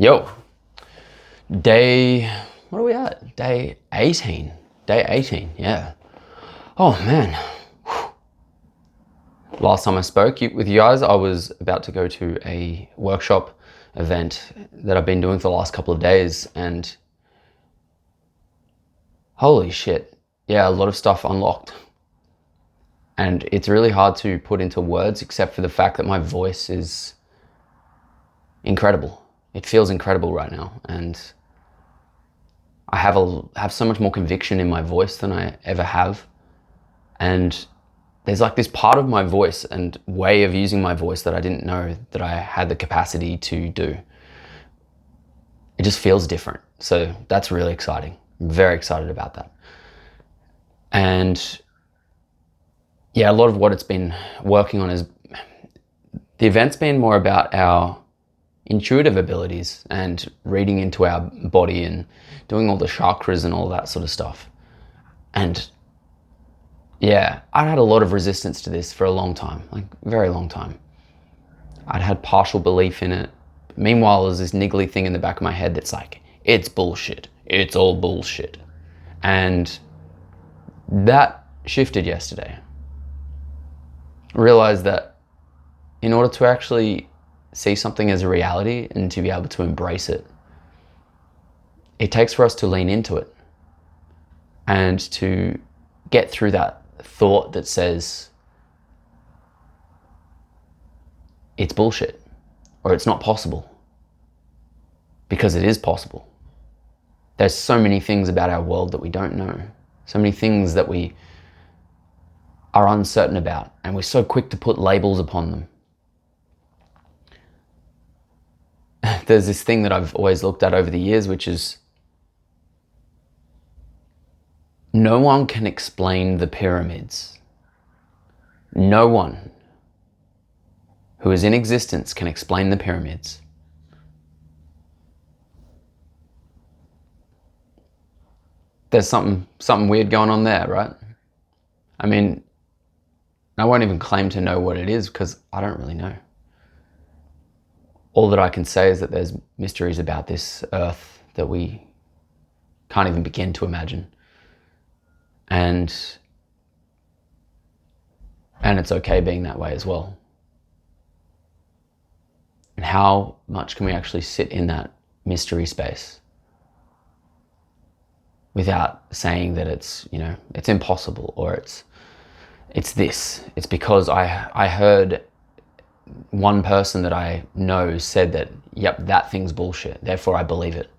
Yo, day, what are we at? Day 18. Day 18, yeah. Oh man. Last time I spoke with you guys, I was about to go to a workshop event that I've been doing for the last couple of days, and holy shit. Yeah, a lot of stuff unlocked. And it's really hard to put into words, except for the fact that my voice is incredible. It feels incredible right now, and I have so much more conviction in my voice than I ever have. And there's like this part of my voice and way of using my voice that I didn't know that I had the capacity to do. It just feels different. So that's really exciting. I'm very excited about that. And yeah, a lot of what it's been working on is the event's been more about our intuitive abilities and reading into our body and doing all the chakras and all that sort of stuff. And yeah, I'd had a lot of resistance to this for a long time, like a very long time. I'd had partial belief in it. Meanwhile, there's this niggly thing in the back of my head that's like, it's bullshit. It's all bullshit. And that shifted yesterday. I realized that in order to actually see something as a reality and to be able to embrace it, it takes for us to lean into it and to get through that thought that says it's bullshit or it's not possible, because it is possible. There's so many things about our world that we don't know, so many things that we are uncertain about, and we're so quick to put labels upon them. There's this thing that I've always looked at over the years, which is no one can explain the pyramids. No one who is in existence can explain the pyramids. There's something weird going on there, right? I mean, I won't even claim to know what it is because I don't really know. All that I can say is that there's mysteries about this earth that we can't even begin to imagine. And it's okay being that way as well. And how much can we actually sit in that mystery space without saying that it's, it's impossible or it's this. It's because I heard one person that I know said that, yep, that thing's bullshit, therefore I believe it.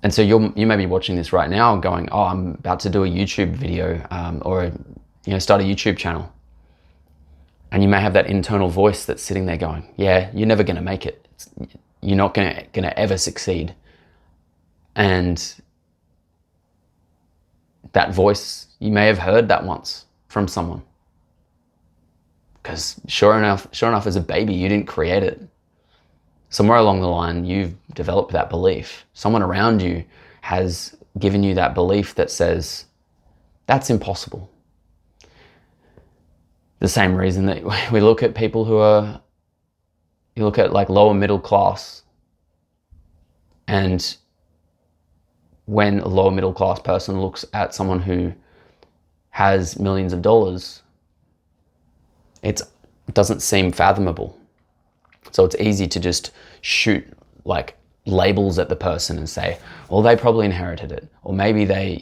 And so you may be watching this right now going, oh, I'm about to do a YouTube video or start a YouTube channel. And you may have that internal voice that's sitting there going, yeah, you're never going to make it. You're not going to ever succeed. And that voice, you may have heard that once from someone. Because sure enough, as a baby, you didn't create it. Somewhere along the line, you've developed that belief. Someone around you has given you that belief that says, that's impossible. The same reason that we look at people you look at like lower middle class, and when a lower middle class person looks at someone who has millions of dollars, it doesn't seem fathomable. So it's easy to just shoot like labels at the person and say, well, they probably inherited it, or maybe they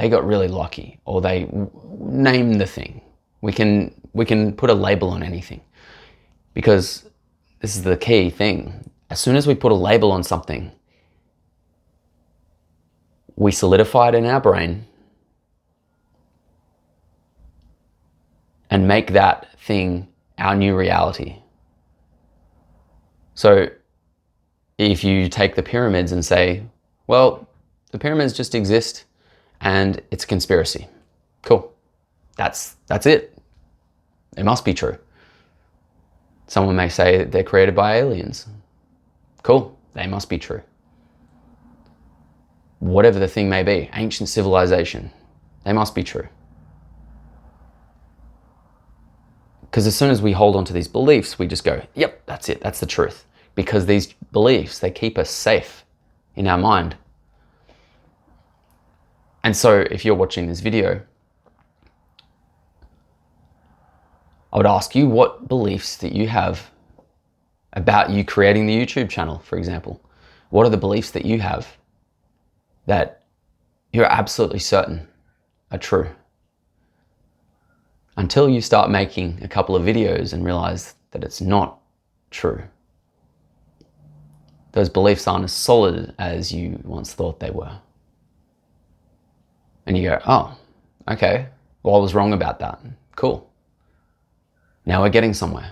got really lucky, or they name the thing. We can put a label on anything, because this is the key thing. As soon as we put a label on something, we solidify it in our brain and make that thing our new reality. So if you take the pyramids and say, well, the pyramids just exist and it's a conspiracy. Cool. That's it. It must be true. Someone may say they're created by aliens. Cool. They must be true. Whatever the thing may be, ancient civilization, they must be true. Because as soon as we hold on to these beliefs, we just go, yep, that's it, that's the truth. because these beliefs, they keep us safe in our mind. And so if you're watching this video, I would ask you what beliefs that you have about you creating the YouTube channel, for example. What are the beliefs that you have that you're absolutely certain are true? Until you start making a couple of videos and realize that it's not true. Those beliefs aren't as solid as you once thought they were. And you go, oh, okay, well, I was wrong about that. Cool. Now we're getting somewhere.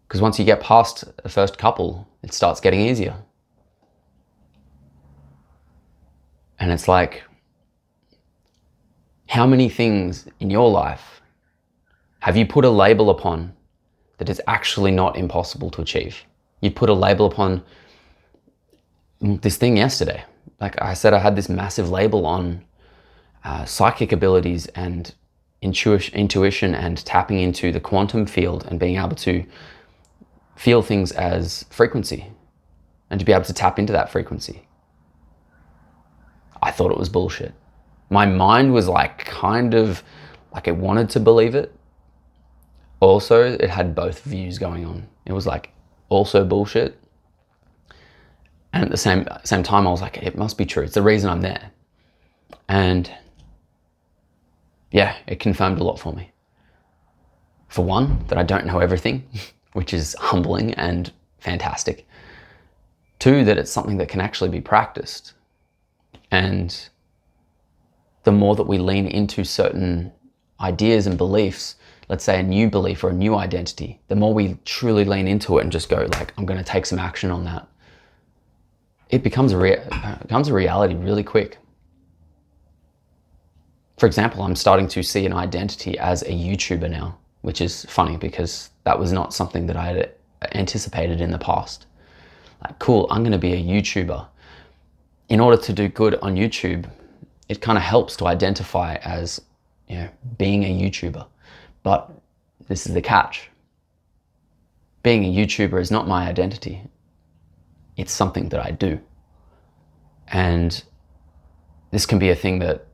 Because once you get past the first couple, it starts getting easier. And it's like, how many things in your life have you put a label upon that is actually not impossible to achieve? You put a label upon this thing yesterday. Like I said, I had this massive label on psychic abilities and intuition and tapping into the quantum field and being able to feel things as frequency and to be able to tap into that frequency. I thought it was bullshit. My mind was like kind of like it wanted to believe it. Also, it had both views going on. It was like also bullshit. And at the same time, I was like, it must be true. It's the reason I'm there. And yeah, it confirmed a lot for me. For one, that I don't know everything, which is humbling and fantastic. Two, that it's something that can actually be practiced. And the more that we lean into certain ideas and beliefs, let's say a new belief or a new identity, the more we truly lean into it and just go like, I'm going to take some action on that, it becomes a reality really quick. For example, I'm starting to see an identity as a YouTuber now, which is funny because that was not something that I had anticipated in the past. Like, cool, I'm going to be a YouTuber. In order to do good on YouTube, it kind of helps to identify as, being a YouTuber. But this is the catch. Being a YouTuber is not my identity. It's something that I do. And this can be a thing that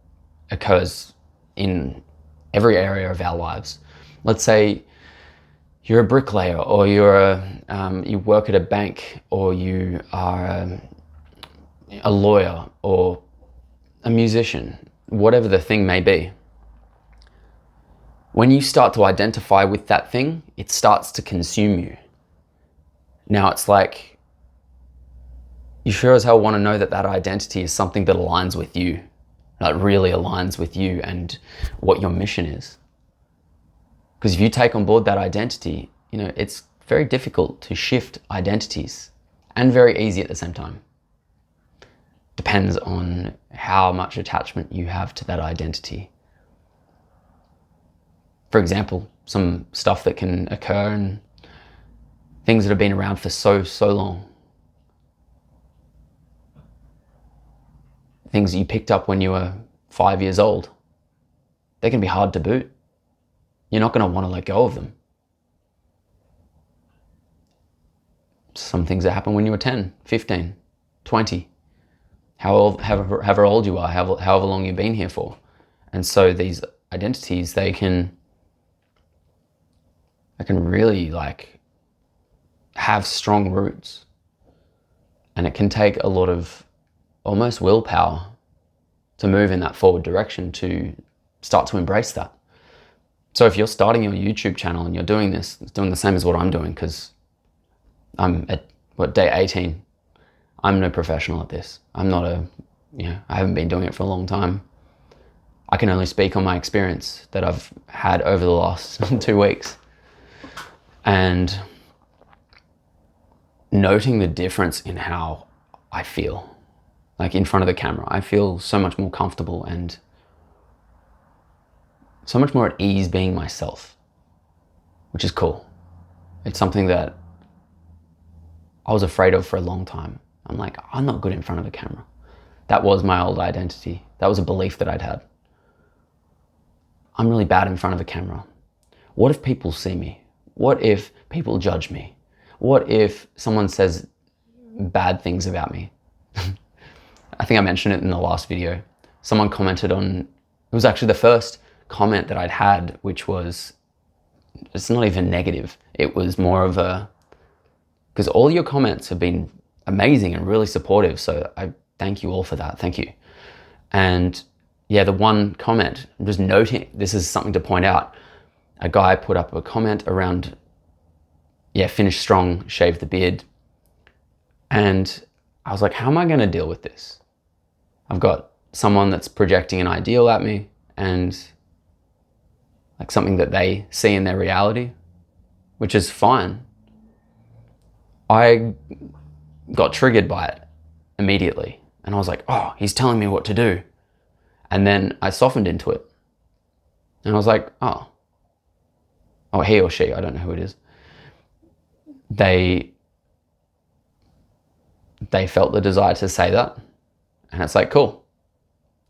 occurs in every area of our lives. Let's say you're a bricklayer, or you work at a bank, or you are a lawyer, or a musician, whatever the thing may be. When you start to identify with that thing, it starts to consume you. Now it's like, you sure as hell want to know that that identity is something that aligns with you, that really aligns with you and what your mission is. Because if you take on board that identity, it's very difficult to shift identities and very easy at the same time. Depends on how much attachment you have to that identity. For example, some stuff that can occur and things that have been around for so long. Things you picked up when you were 5 years old. They can be hard to boot. You're not going to want to let go of them. Some things that happened when you were 10, 15, 20. However old you are, however long you've been here for. And so these identities, they can really have strong roots. And it can take a lot of almost willpower to move in that forward direction, to start to embrace that. So if you're starting your YouTube channel and you're doing this, it's doing the same as what I'm doing, because I'm at day 18. I'm no professional at this. I'm not I haven't been doing it for a long time. I can only speak on my experience that I've had over the last 2 weeks. And noting the difference in how I feel, like in front of the camera. I feel so much more comfortable and so much more at ease being myself, which is cool. It's something that I was afraid of for a long time. I'm like, I'm not good in front of a camera. That was my old identity. That was a belief that I'd had. I'm really bad in front of a camera. What if people see me? What if people judge me? What if someone says bad things about me? I think I mentioned it in the last video. Someone commented on, it was actually the first comment that I'd had, which was, it's not even negative. It was more of a, because all your comments have been amazing and really supportive. So I thank you all for that. Thank you. And yeah, the one comment, I'm just noting, this is something to point out. A guy put up a comment around, yeah, finish strong, shave the beard. And I was like, how am I going to deal with this? I've got someone that's projecting an ideal at me and like something that they see in their reality, which is fine. I got triggered by it immediately. And I was like, oh, he's telling me what to do. And then I softened into it. And I was like, oh, he or she, I don't know who it is. They felt the desire to say that. And it's like, cool.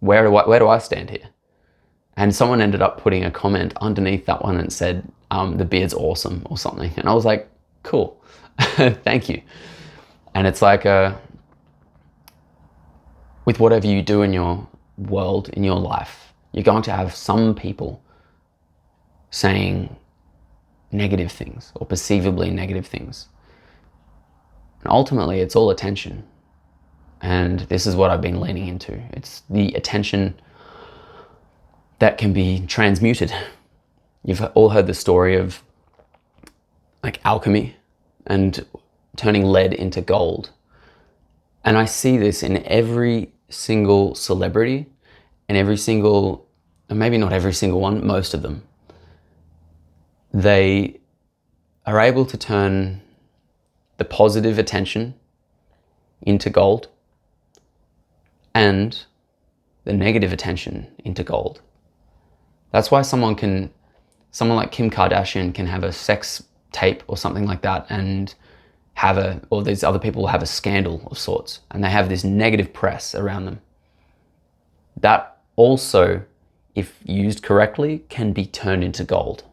Where do I stand here? And someone ended up putting a comment underneath that one and said, the beard's awesome or something. And I was like, cool, thank you. And it's like, with whatever you do in your world, in your life, you're going to have some people saying negative things or perceivably negative things. And ultimately, it's all attention. And this is what I've been leaning into. It's the attention that can be transmuted. You've all heard the story of like alchemy and turning lead into gold. And I see this in every single celebrity and every single, and maybe not every single one, most of them. They are able to turn the positive attention into gold and the negative attention into gold. That's why someone like Kim Kardashian can have a sex tape or something like that and or these other people have a scandal of sorts and they have this negative press around them. That also, if used correctly, can be turned into gold.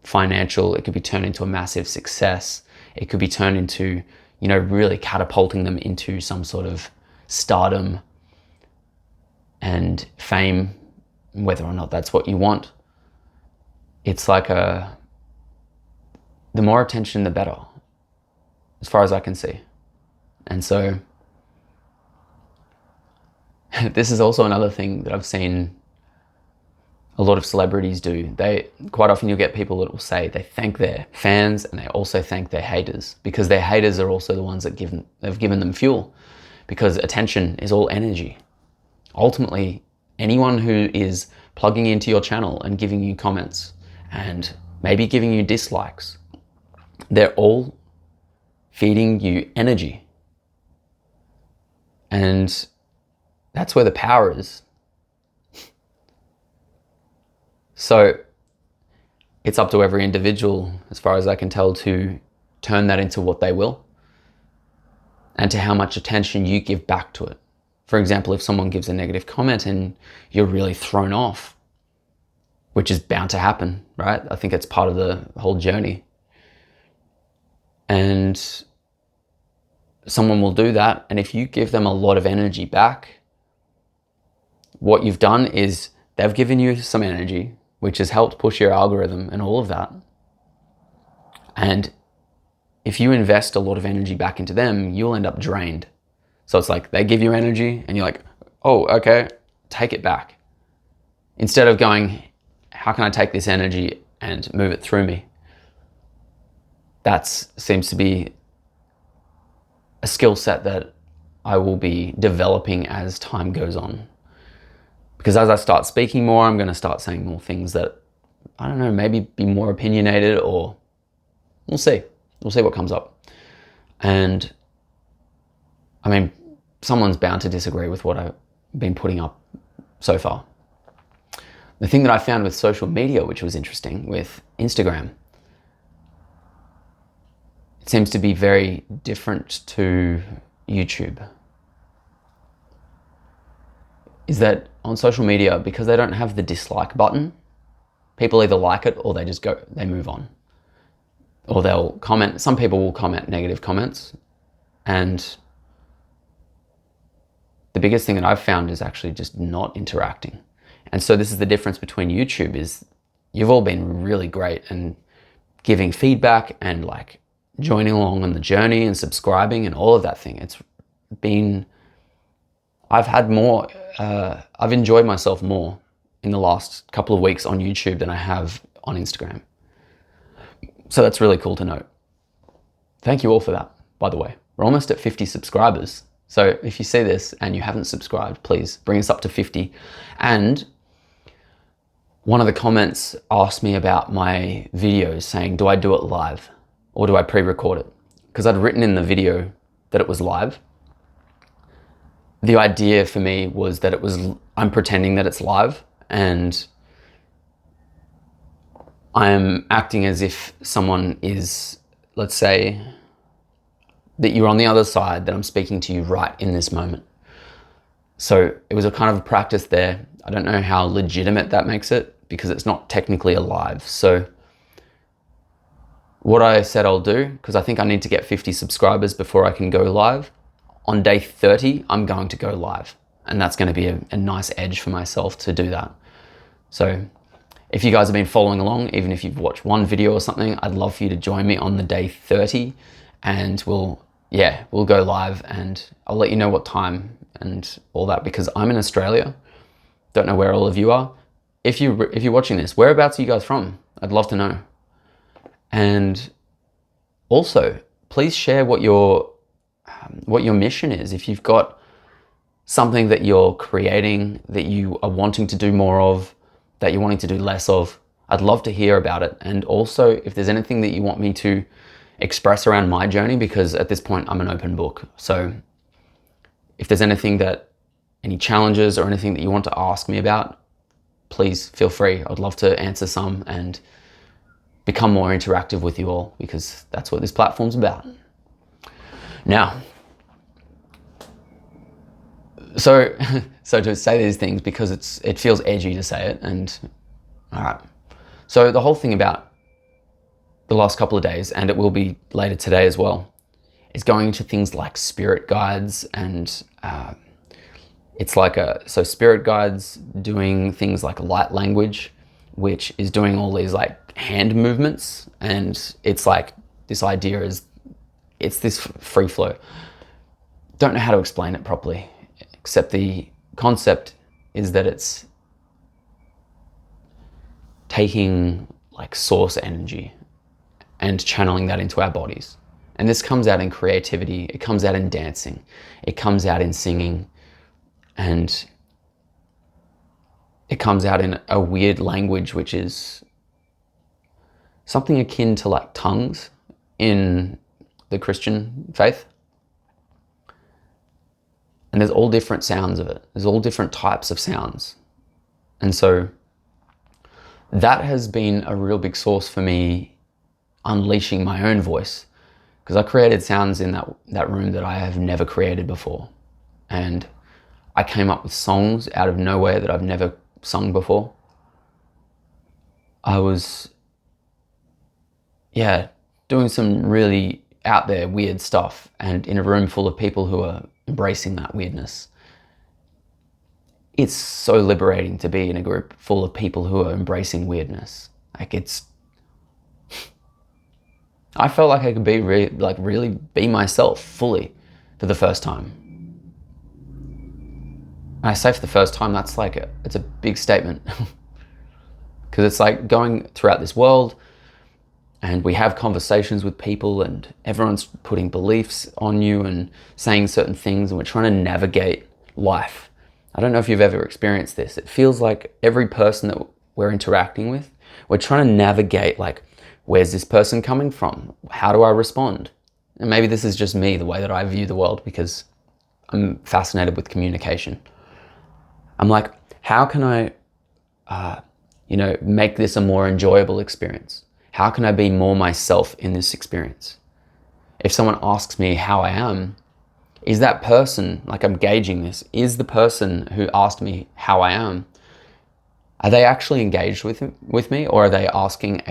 Financial, it could be turned into a massive success. It could be turned into, really catapulting them into some sort of stardom and fame, whether or not that's what you want. It's like the more attention, the better, as far as I can see. And so this is also another thing that I've seen a lot of celebrities do. Quite often you'll get people that will say they thank their fans and they also thank their haters, because their haters are also the ones that have given them fuel, because attention is all energy. Ultimately, anyone who is plugging into your channel and giving you comments and maybe giving you dislikes, they're all feeding you energy. And that's where the power is. So it's up to every individual, as far as I can tell, to turn that into what they will and to how much attention you give back to it. For example, if someone gives a negative comment and you're really thrown off, which is bound to happen, right? I think it's part of the whole journey. And someone will do that. And if you give them a lot of energy back, what you've done is they've given you some energy, which has helped push your algorithm and all of that. And if you invest a lot of energy back into them, you'll end up drained. So it's like they give you energy and you're like, oh, okay, take it back. Instead of going, how can I take this energy and move it through me? That seems to be a skill set that I will be developing as time goes on. Because as I start speaking more, I'm going to start saying more things that, I don't know, maybe be more opinionated, or we'll see. We'll see what comes up. And I mean, someone's bound to disagree with what I've been putting up so far. The thing that I found with social media, which was interesting, with Instagram, it seems to be very different to YouTube. Is that on social media, because they don't have the dislike button, people either like it or they move on. or they'll comment. Some people will comment negative comments, and the biggest thing that I've found is actually just not interacting. And so this is the difference between YouTube, is you've all been really great and giving feedback and like joining along on the journey and subscribing and all of that thing. It's been, I've enjoyed myself more in the last couple of weeks on YouTube than I have on Instagram. So that's really cool to note. Thank you all for that, by the way. We're almost at 50 subscribers. So if you see this and you haven't subscribed, please bring us up to 50. And one of the comments asked me about my videos, saying, do I do it live or do I pre-record it? Because I'd written in the video that it was live. The idea for me was that I'm pretending that it's live, and I'm acting as if someone is, let's say, that you're on the other side, that I'm speaking to you right in this moment. So it was a kind of a practice there. I don't know how legitimate that makes it, because it's not technically alive. So what I said I'll do, because I think I need to get 50 subscribers before I can go live, on day 30, I'm going to go live. And that's going to be a nice edge for myself to do that. So if you guys have been following along, even if you've watched one video or something, I'd love for you to join me on the day 30, and we'll go live, and I'll let you know what time and all that, because I'm in Australia. Don't know where all of you are. If you're watching this, whereabouts are you guys from? I'd love to know. And also, please share what your mission is. If you've got something that you're creating that you are wanting to do more of, that you're wanting to do less of, I'd love to hear about it. And also, if there's anything that you want me to express around my journey, because at this point I'm an open book. So if there's any challenges or anything that you want to ask me about, please feel free. I'd love to answer some and become more interactive with you all, because that's what this platform's about. Now, so to say these things, because it feels edgy to say it, and all right. So the whole thing about the last couple of days, and it will be later today as well, is going into things like spirit guides, and it's like so spirit guides doing things like light language, which is doing all these like hand movements, and it's like this idea is, it's this free flow. Don't know how to explain it properly, except the concept is that it's taking like source energy and channeling that into our bodies. And this comes out in creativity, it comes out in dancing, it comes out in singing, and it comes out in a weird language, which is something akin to like tongues in the Christian faith. And there's all different sounds of it. There's all different types of sounds. And so that has been a real big source for me unleashing my own voice, because I created sounds in that room that I have never created before. And I came up with songs out of nowhere that I've never sung before. I was, doing some really out there weird stuff, and in a room full of people who are embracing that weirdness. It's so liberating to be in a group full of people who are embracing weirdness. I felt like I could be really be myself fully for the first time. And I say for the first time, that's like it's a big statement, because it's like going throughout this world, and we have conversations with people, and everyone's putting beliefs on you and saying certain things, and we're trying to navigate life. I don't know if you've ever experienced this. It feels like every person that we're interacting with, we're trying to navigate, like, where's this person coming from? How do I respond? And maybe this is just me, the way that I view the world, because I'm fascinated with communication. I'm like, how can I, make this a more enjoyable experience? How can I be more myself in this experience? If someone asks me how I am, is that person, like I'm gauging this, is the person who asked me how I am, are they actually engaged with me, or are they asking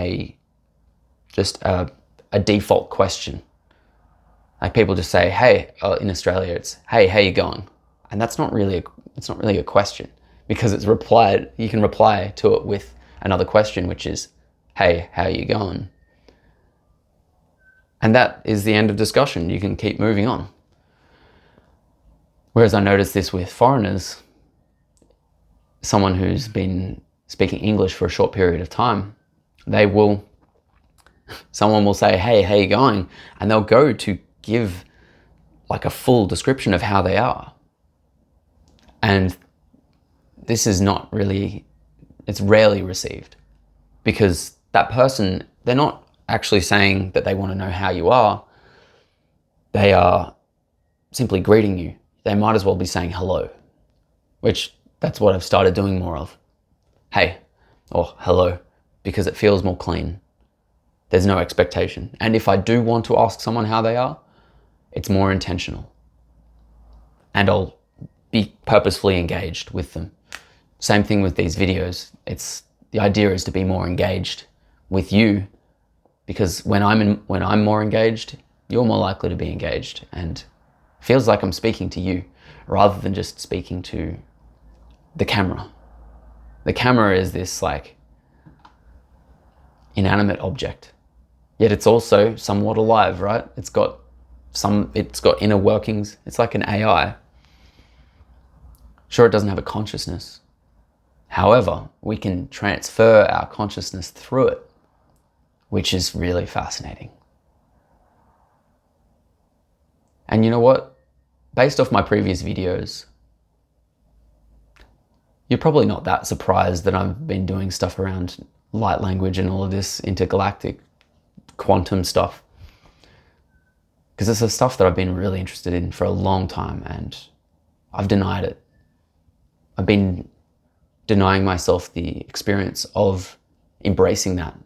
just a a default question. Like people just say, hey, in Australia it's, hey, how you going? And it's not really a question, because you can reply to it with another question, which is, hey, how you going? And that is the end of discussion. You can keep moving on. Whereas I notice this with foreigners, someone who's been speaking English for a short period of time, someone will say, hey, how you going? And they'll go to give like a full description of how they are. And this is not really, it's rarely received, because that person, they're not actually saying that they want to know how you are. They are simply greeting you. They might as well be saying hello, which that's what I've started doing more of. Hey, or hello, because it feels more clean. There's no expectation. And if I do want to ask someone how they are, it's more intentional. And I'll be purposefully engaged with them. Same thing with these videos. The idea is to be more engaged with you, because when I'm more engaged, you're more likely to be engaged, and it feels like I'm speaking to you rather than just speaking to the camera. The camera is this like inanimate object, yet it's also somewhat alive, right? It's got inner workings. It's like an AI. Sure, it doesn't have a consciousness. However, we can transfer our consciousness through it, which is really fascinating. And you know what? Based off my previous videos, you're probably not that surprised that I've been doing stuff around light language and all of this intergalactic quantum stuff, because it's the stuff that I've been really interested in for a long time, and I've denied it. I've been denying myself the experience of embracing that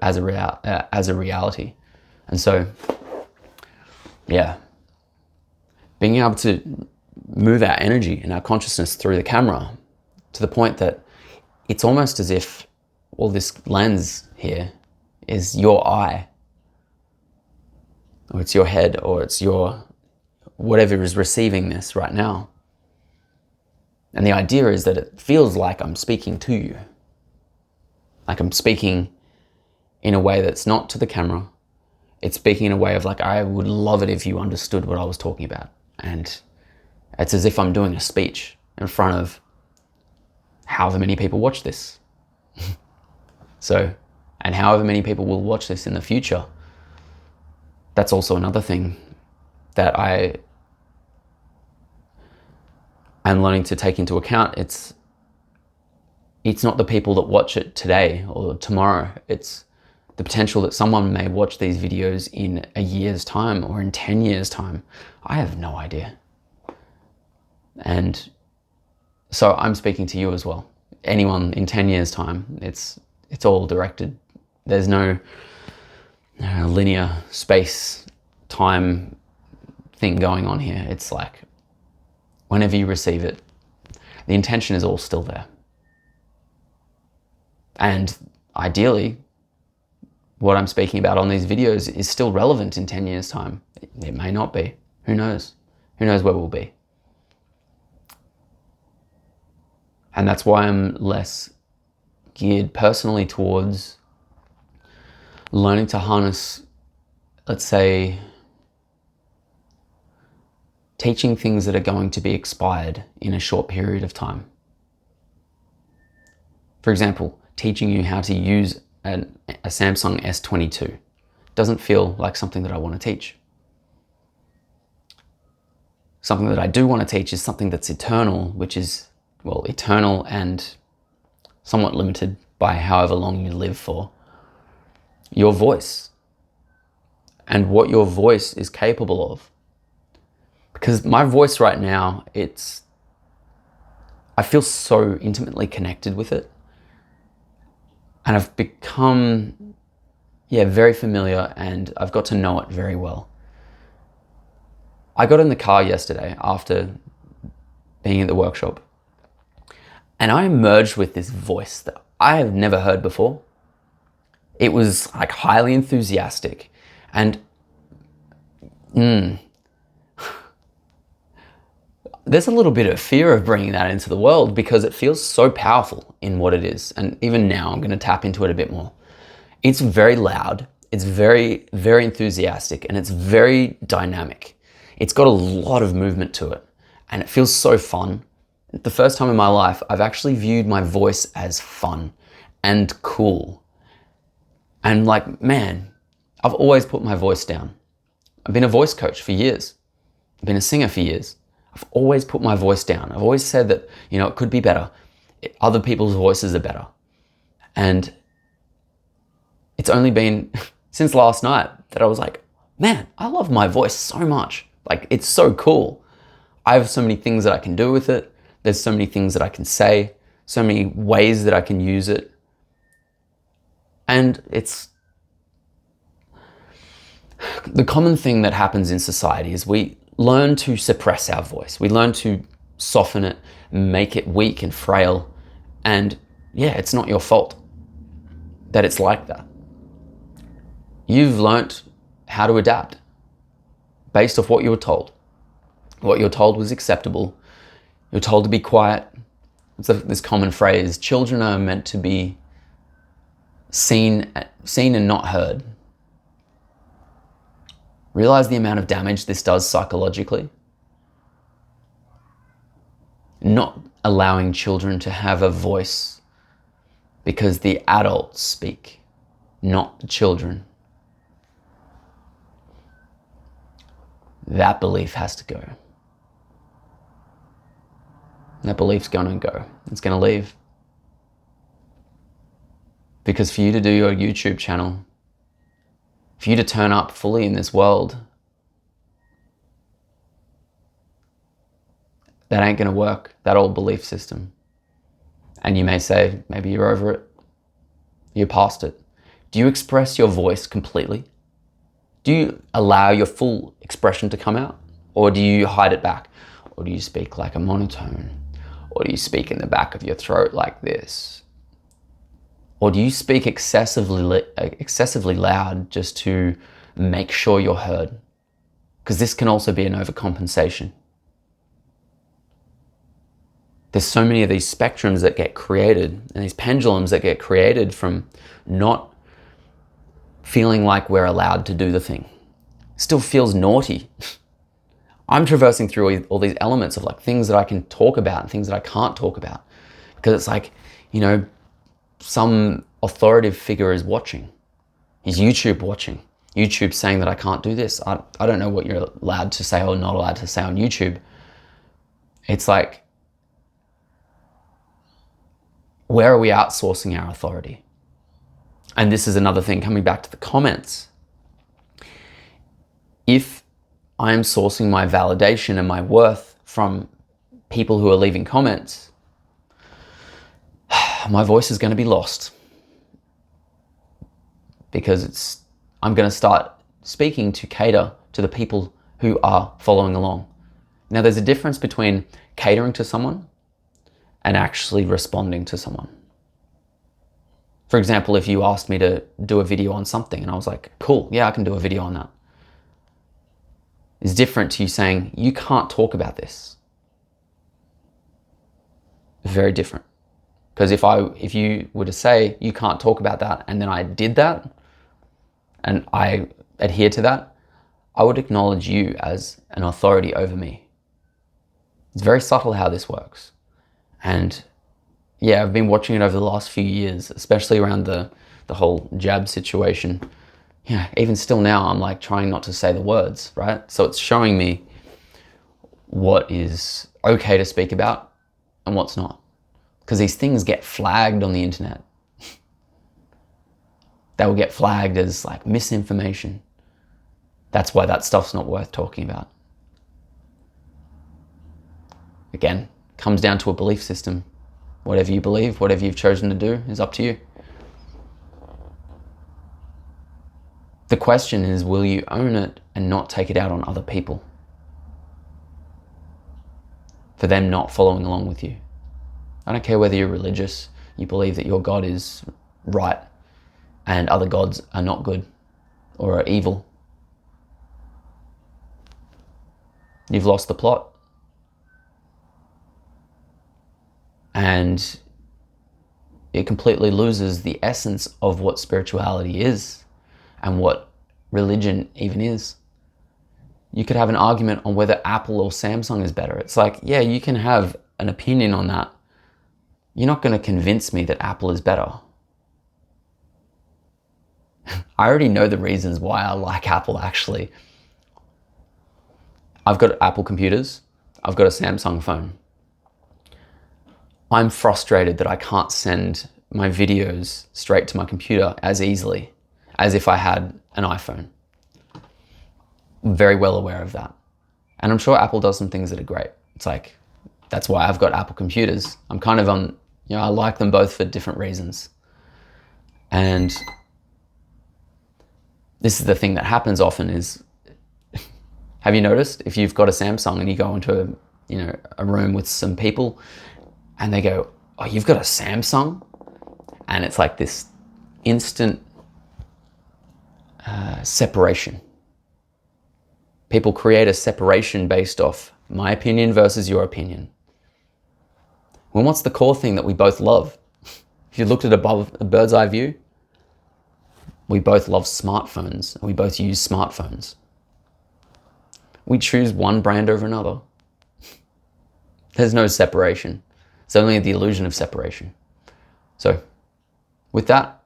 as a reality. And so, yeah, being able to move our energy and our consciousness through the camera to the point that it's almost as if, well, this lens here is your eye, or it's your head, or it's your whatever is receiving this right now. And the idea is that it feels like I'm speaking to you. Like I'm speaking in a way that's not to the camera. It's speaking in a way of like, I would love it if you understood what I was talking about. And it's as if I'm doing a speech in front of however many people watch this. And however many people will watch this in the future. That's also another thing that I am learning to take into account. It's not the people that watch it today or tomorrow. It's the potential that someone may watch these videos in a year's time or in 10 years' time. I have no idea. And so I'm speaking to you as well. Anyone in 10 years' time, it's all directed. There's no linear space time thing going on here. It's like whenever you receive it, the intention is all still there. And ideally, what I'm speaking about on these videos is still relevant in 10 years' time. It may not be. Who knows? Who knows where we'll be? And that's why I'm less geared personally towards learning to harness, let's say, teaching things that are going to be expired in a short period of time. For example, teaching you how to use a Samsung S22 doesn't feel like something that I want to teach. Something that I do want to teach is something that's eternal, which is, well, eternal and somewhat limited by however long you live for. Your voice and what your voice is capable of. Because my voice right now, I feel so intimately connected with it. And I've become, very familiar, and I've got to know it very well. I got in the car yesterday after being at the workshop, and I emerged with this voice that I have never heard before. It was like highly enthusiastic. And there's a little bit of fear of bringing that into the world because it feels so powerful in what it is. And even now, I'm going to tap into it a bit more. It's very loud. It's very, very enthusiastic, and it's very dynamic. It's got a lot of movement to it, and it feels so fun. The first time in my life, I've actually viewed my voice as fun and cool. And like, man, I've always put my voice down. I've been a voice coach for years. I've been a singer for years. I've always put my voice down. I've always said that, it could be better. Other people's voices are better. And it's only been since last night that I was like, man, I love my voice so much. Like, it's so cool. I have so many things that I can do with it. There's so many things that I can say, so many ways that I can use it. And it's the common thing that happens in society is we learn to suppress our voice. We learn to soften it, make it weak and frail. And yeah, it's not your fault that it's like that. You've learnt how to adapt based off what you were told. What you were told was acceptable. You were told to be quiet. It's this common phrase, children are meant to be seen and not heard. Realize the amount of damage this does psychologically? Not allowing children to have a voice because the adults speak, not the children. That belief has to go. That belief's gonna go. It's gonna leave. Because for you to do your YouTube channel, for you to turn up fully in this world, that ain't gonna work, that old belief system. And you may say, maybe you're over it. You're past it. Do you express your voice completely? Do you allow your full expression to come out? Or do you hide it back? Or do you speak like a monotone? Or do you speak in the back of your throat like this? Or do you speak excessively loud just to make sure you're heard? Because this can also be an overcompensation. There's so many of these spectrums that get created and these pendulums that get created from not feeling like we're allowed to do the thing. Still feels naughty. I'm traversing through all these elements of like things that I can talk about and things that I can't talk about. Because it's like, some authoritative figure is watching. Is YouTube watching? YouTube saying that I can't do this. I don't know what you're allowed to say or not allowed to say on YouTube. It's like, where are we outsourcing our authority? And this is another thing, coming back to the comments. If I'm sourcing my validation and my worth from people who are leaving comments, my voice is going to be lost. Because I'm going to start speaking to cater to the people who are following along. Now, there's a difference between catering to someone and actually responding to someone. For example, if you asked me to do a video on something and I was like, cool, yeah, I can do a video on that. It's different to you saying, you can't talk about this. Very different. Because if you were to say, you can't talk about that, and then I did that, and I adhere to that, I would acknowledge you as an authority over me. It's very subtle how this works. And yeah, I've been watching it over the last few years, especially around the whole jab situation. Yeah, even still now, I'm like trying not to say the words, right? So it's showing me what is okay to speak about and what's not. Because these things get flagged on the internet. They will get flagged as like misinformation. That's why that stuff's not worth talking about. Again, comes down to a belief system. Whatever you believe, whatever you've chosen to do is up to you. The question is, will you own it and not take it out on other people for them not following along with you? I don't care whether you're religious, you believe that your God is right and other gods are not good or are evil. you've lost the plot. And it completely loses the essence of what spirituality is and what religion even is. You could have an argument on whether Apple or Samsung is better. It's like, yeah, you can have an opinion on that. You're not going to convince me that Apple is better. I already know the reasons why I like Apple, actually. I've got Apple computers. I've got a Samsung phone. I'm frustrated that I can't send my videos straight to my computer as easily as if I had an iPhone. I'm very well aware of that. And I'm sure Apple does some things that are great. It's like, that's why I've got Apple computers. I'm kind of on, I like them both for different reasons. And this is the thing that happens often is, have you noticed if you've got a Samsung and you go into a room with some people and they go, oh, you've got a Samsung? And it's like this instant separation. People create a separation based off my opinion versus your opinion. Well, what's the core thing that we both love? If you looked at a bird's eye view, we both love smartphones. We both use smartphones. We choose one brand over another. There's no separation. It's only the illusion of separation. So with that,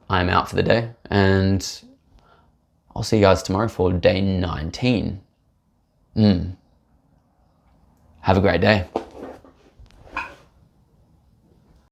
I'm out for the day, and I'll see you guys tomorrow for day 19. Have a great day.